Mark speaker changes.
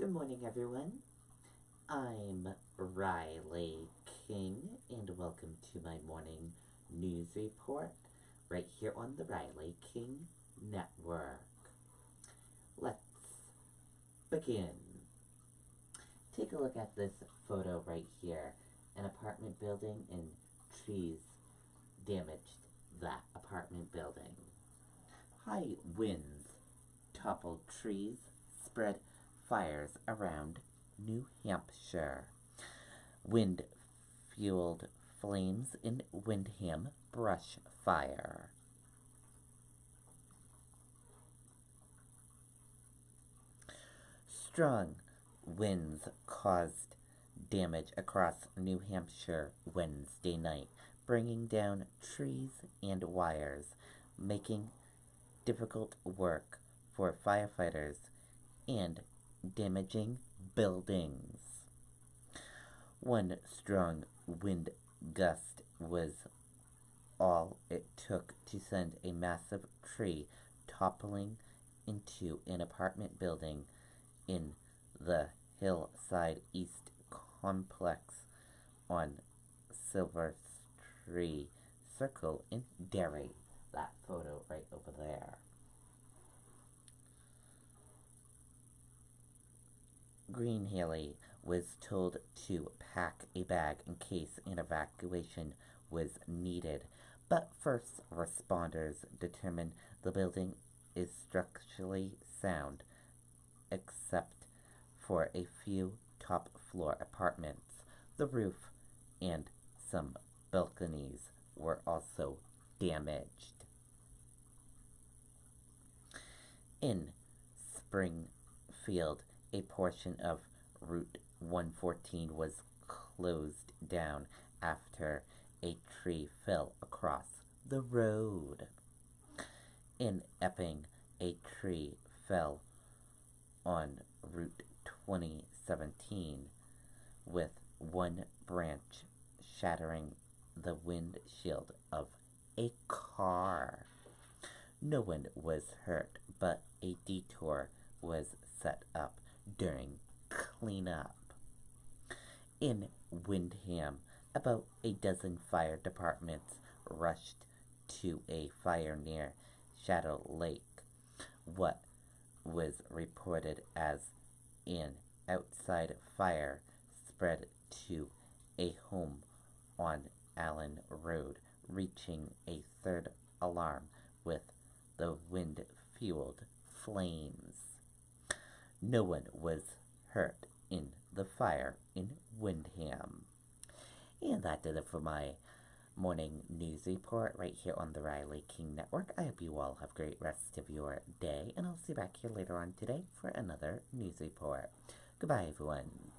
Speaker 1: Good morning, everyone. I'm Riley King, and welcome to my morning news report right here on the Riley King Network. Let's begin. Take a look at this photo right here. An apartment building and trees damaged that apartment building. High winds toppled trees, spread fires around New Hampshire. Wind-fueled flames in Windham brush fire. Strong winds caused damage across New Hampshire Wednesday night, bringing down trees and wires, making difficult work for firefighters and damaging buildings. One strong wind gust was all it took to send a massive tree toppling into an apartment building in the Hillside East complex on Silver Tree Circle in Derry. That photo right over there. Greenhaley was told to pack a bag in case an evacuation was needed, but first responders determined the building is structurally sound, except for a few top floor apartments. The roof and some balconies were also damaged. In Springfield, a portion of Route 114 was closed down after a tree fell across the road. In Epping, a tree fell on Route 2017, with one branch shattering the windshield of a car. No one was hurt, but a detour was set up during cleanup. In Windham, about a dozen fire departments rushed to a fire near Shadow Lake. What was reported as an outside fire spread to a home on Allen Road, reaching a third alarm with the wind-fueled flames. No one was hurt in the fire in Windham. And that did it for my morning news report right here on the Riley King Network. I hope you all have a great rest of your day, and I'll see you back here later on today for another news report. Goodbye, everyone.